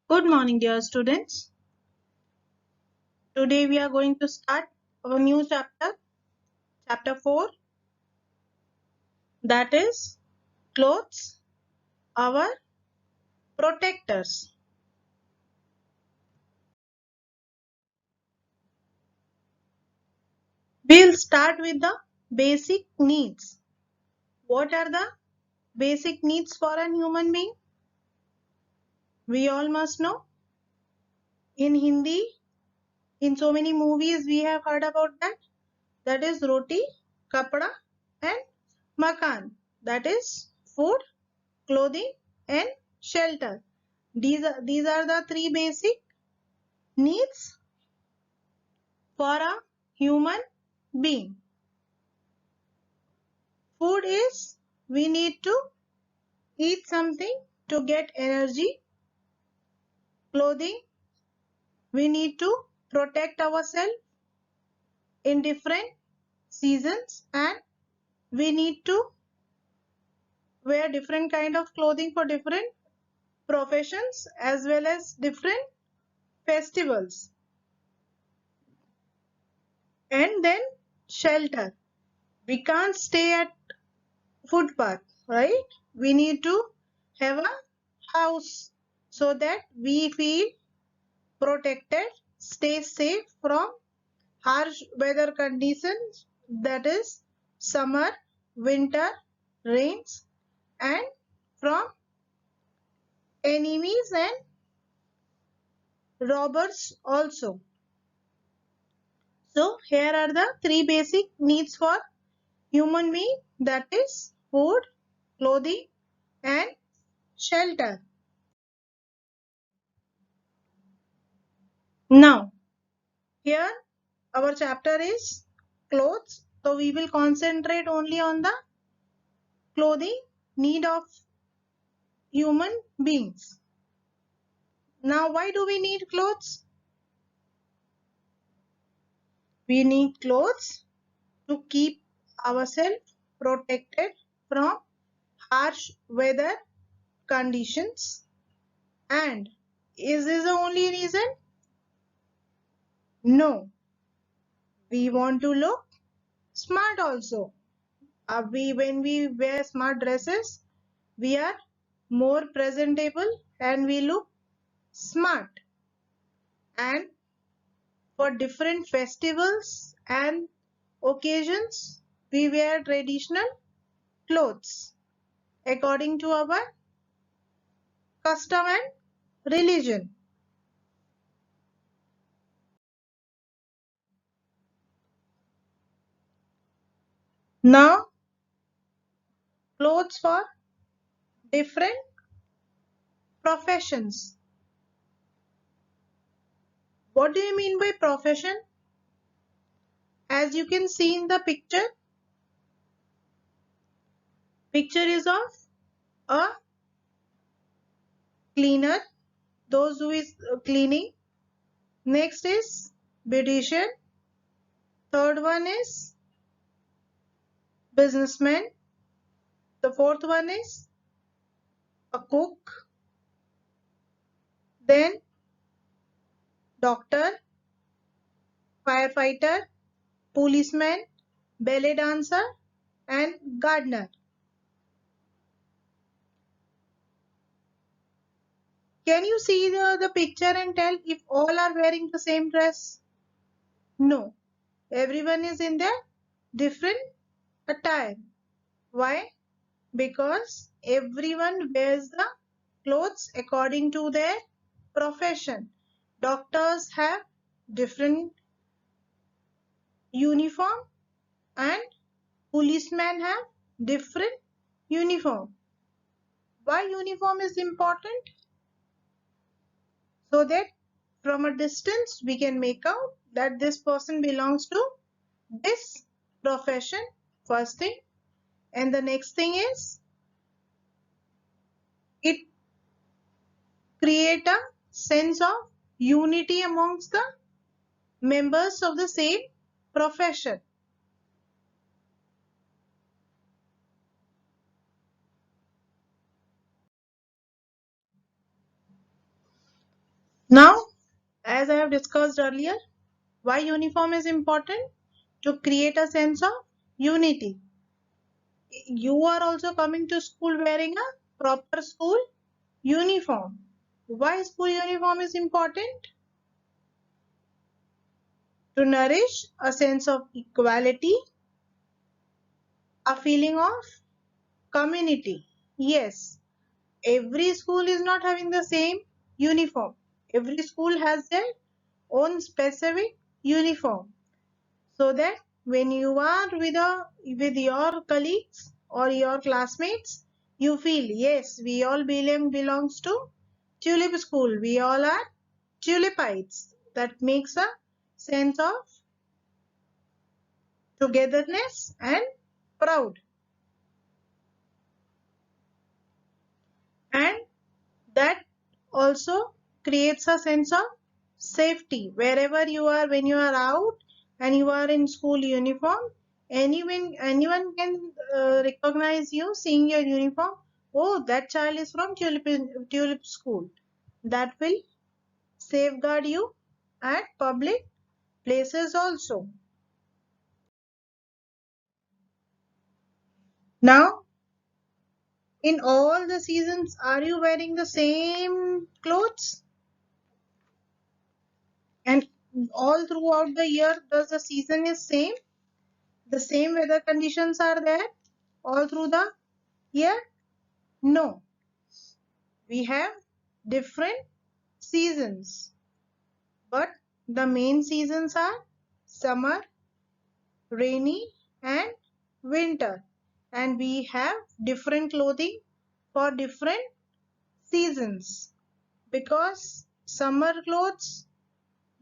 Good morning, dear students. Today we are going to start our new chapter, chapter 4, that is clothes, our protectors. We'll start with the basic needs. What are the basic needs for a human being? We all must know. In Hindi, in so many movies, we have heard about that. That is roti, kapda, and makan. That is food, clothing, and shelter. These are the three basic needs for a human being. Food is we need to eat something to get energy. Clothing, we need to protect ourselves in different seasons, and we need to wear different kind of clothing for different professions as well as different festivals. And then shelter. We can't stay at footpath, right? We need to have a house so that we feel protected, stay safe from harsh weather conditions, that is summer, winter, rains, and from enemies and robbers also. So here are the three basic needs for human being, that is food, clothing, and shelter. Now here our chapter is clothes, so we will concentrate only on the clothing need of human beings. Now why do we need clothes? We need clothes to keep ourselves protected from harsh weather conditions. And is this the only reason? No, we want to look smart also. When we wear smart dresses, we are more presentable and we look smart. And for different festivals and occasions, we wear traditional clothes according to our custom and religion. Now, clothes for different professions. What do you mean by profession? As you can see in the picture is of a cleaner, those who is cleaning. Next is beautician. Third one is businessman. The fourth one is a cook. Then doctor, firefighter, policeman, ballet dancer, and gardener. Can you see the picture and tell if all are wearing the same dress? No. Everyone is in their different attire. Why? Because everyone wears the clothes according to their profession. Doctors have different uniform and policemen have different uniform. Why uniform is important? So that from a distance we can make out that this person belongs to this profession, first thing. And the next thing is it create a sense of unity amongst the members of the same profession. Now, as I have discussed earlier, why uniform is important? To create a sense of unity. You are also coming to school wearing a proper school uniform. Why school uniform is important? To nourish a sense of equality, a feeling of community. Yes, every school is not having the same uniform. Every school has their own specific uniform. So that when you are with your colleagues or your classmates, you feel yes, we all belongs to Tulip School. We all are Tulipites. That makes a sense of togetherness and proud. And that also creates a sense of safety wherever you are. When you are out and you are in school uniform, anyone can recognize you seeing your uniform. Oh, that child is from Tulip School. That will safeguard you at public places also. Now, in all the seasons, are you wearing the same clothes? And all throughout the year, does the season is same? The same weather conditions are there all through the year? No. We have different seasons. But the main seasons are summer, rainy, and winter. And we have different clothing for different seasons. Because summer clothes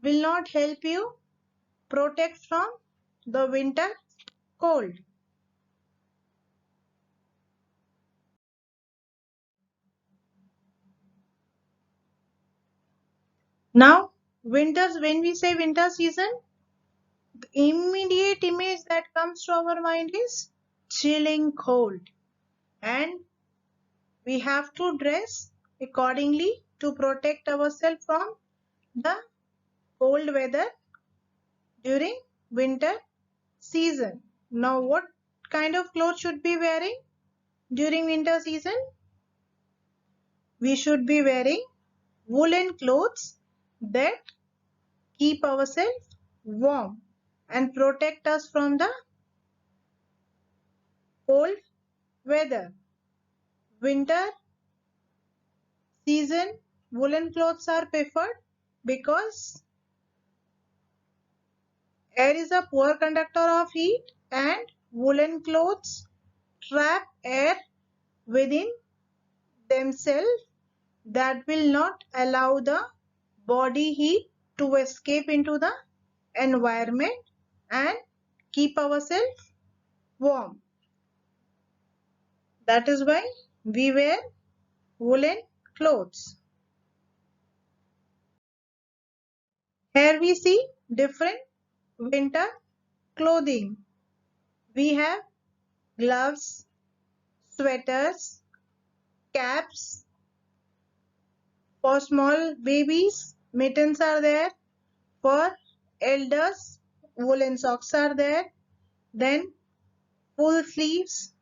will not help you protect from the winter cold. Now, winters, when we say winter season, the immediate image that comes to our mind is chilling cold. And we have to dress accordingly to protect ourselves from the cold weather during winter season. Now, what kind of clothes should be wearing during winter season? We should be wearing woolen clothes that keep ourselves warm and protect us from the cold weather. Winter season, woolen clothes are preferred because air is a poor conductor of heat and woolen clothes trap air within themselves that will not allow the body heat to escape into the environment and keep ourselves warm. That is why we wear woolen clothes. Here we see different winter clothing. We have gloves, sweaters, caps. For small babies, mittens are there. For elders, woolen socks are there. Then full sleeves,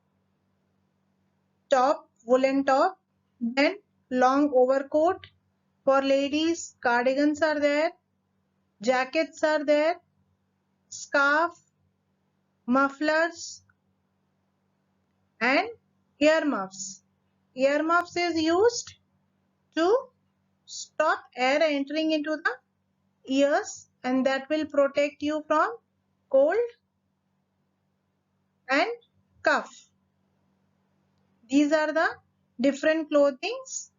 top, woolen top. Then long overcoat. For ladies, cardigans are there. Jackets are there. Scarf, mufflers, and earmuffs. Earmuffs is used to stop air entering into the ears, and that will protect you from cold and cough. These are the different clothings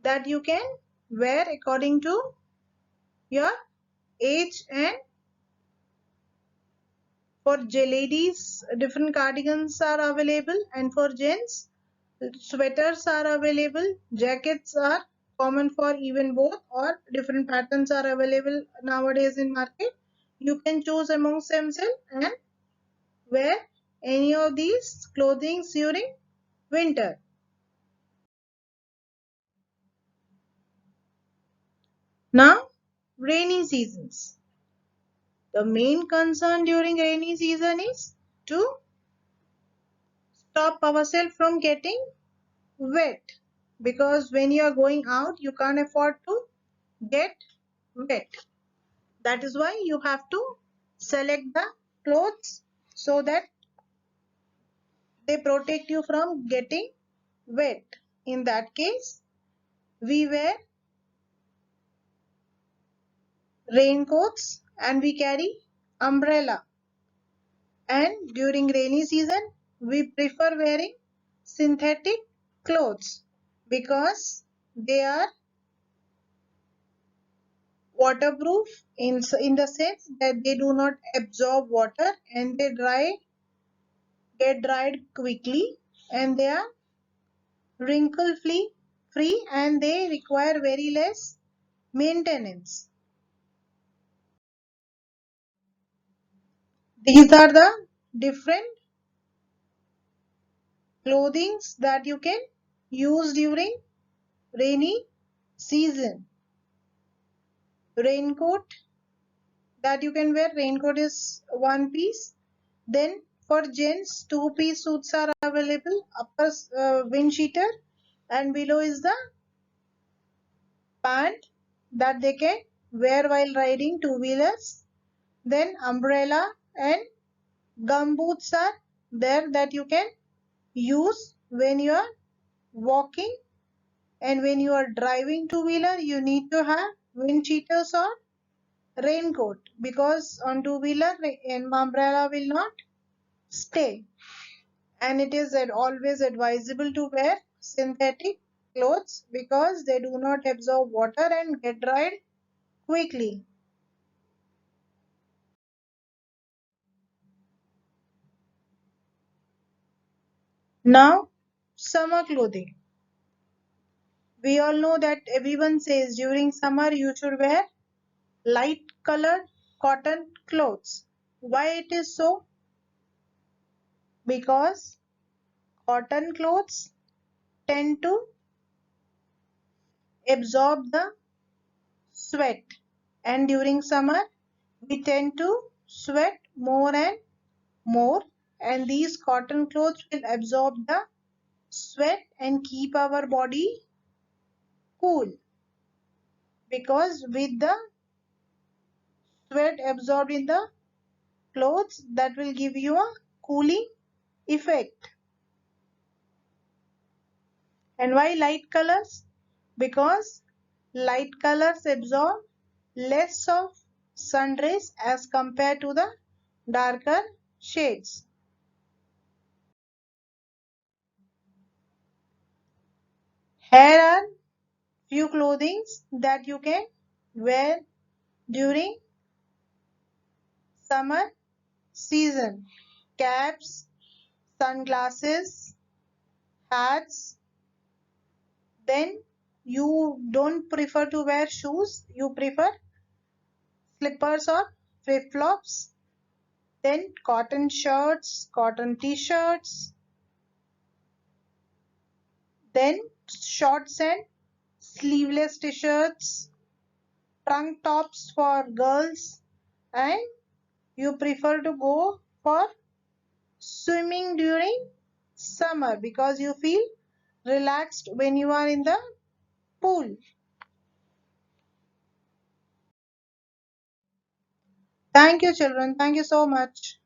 that you can wear according to your age. And for ladies, different cardigans are available, and for gents, sweaters are available. Jackets are common for even both, or different patterns are available nowadays in market. You can choose amongst themselves and wear any of these clothing during winter. Now, rainy seasons. The main concern during rainy season is to stop ourselves from getting wet, because when you are going out you can't afford to get wet. That is why you have to select the clothes so that they protect you from getting wet. In that case, we wear raincoats and we carry umbrella. And during rainy season, we prefer wearing synthetic clothes because they are waterproof in the sense that they do not absorb water and they get dried quickly, and they are wrinkle free and they require very less maintenance. These are the different clothings that you can use during rainy season. Raincoat that you can wear. Raincoat is one piece. Then for gents, two-piece suits are available. Upper wind cheater and below is the pant that they can wear while riding two-wheelers. Then umbrella and gumboots are there that you can use when you are walking, and when you are driving two-wheeler you need to have wind cheaters or raincoat, because on two-wheeler an umbrella will not stay, and it is always advisable to wear synthetic clothes because they do not absorb water and get dried quickly. Now, summer clothing. We all know that everyone says during summer you should wear light colored cotton clothes. Why it is so? Because cotton clothes tend to absorb the sweat, and during summer we tend to sweat more and more, and these cotton clothes will absorb the sweat and keep our body cool, because with the sweat absorbed in the clothes, that will give you a cooling effect. And why light colors? Because light colors absorb less of sun rays as compared to the darker shades. Here are few clothings that you can wear during summer season. Caps, sunglasses, hats. Then you don't prefer to wear shoes, you prefer slippers or flip-flops. Then cotton shirts, cotton t-shirts. Then shorts and sleeveless t-shirts, trunk tops for girls, and you prefer to go for swimming during summer because you feel relaxed when you are in the pool. Thank you, children. Thank you so much.